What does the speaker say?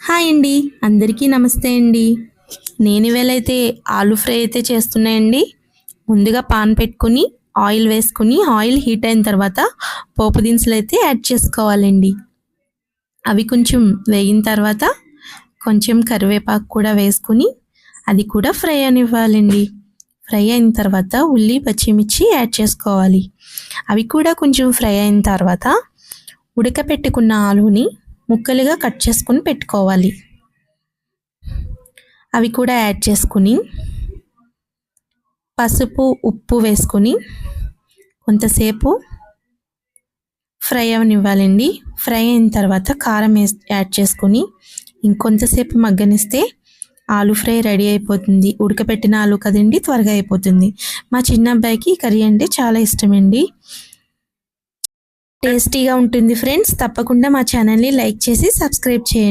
Hi అండి, అందరికీ నమస్తే అండి. నేను ఇవాళైతే ఆలు ఫ్రై అయితే చేస్తున్నాయండి. ముందుగా పాన్ పెట్టుకుని ఆయిల్ వేసుకుని ఆయిల్ హీట్ అయిన తర్వాత పోపు దినుసులు అయితే యాడ్ చేసుకోవాలండి. అవి కొంచెం వేగిన తర్వాత కొంచెం కరివేపాకు కూడా వేసుకుని అది కూడా ఫ్రై అనివ్వాలండి. ఫ్రై అయిన తర్వాత ఉల్లి పచ్చిమిర్చి యాడ్ చేసుకోవాలి. అవి కూడా కొంచెం ఫ్రై అయిన తర్వాత ఉడకపెట్టుకున్న ఆలుని ముక్కలుగా కట్ చేసుకుని పెట్టుకోవాలి. అవి కూడా యాడ్ చేసుకుని పసుపు ఉప్పు వేసుకొని కొంతసేపు ఫ్రై అవనివ్వాలండి. ఫ్రై అయిన తర్వాత కారం యాడ్ చేసుకొని ఇంకొంతసేపు మగ్గనిస్తే ఆలు ఫ్రై రెడీ అయిపోతుంది. ఉడకపెట్టిన ఆలు కదండి, త్వరగా అయిపోతుంది. మా చిన్న అబ్బాయికి కర్రీ అంటే చాలా ఇష్టమండి. టేస్టీగా ఉంటుంది ఫ్రెండ్స్. తప్పకుండా మా ఛానల్ని లైక్ చేసి సబ్స్క్రైబ్ చేయండి.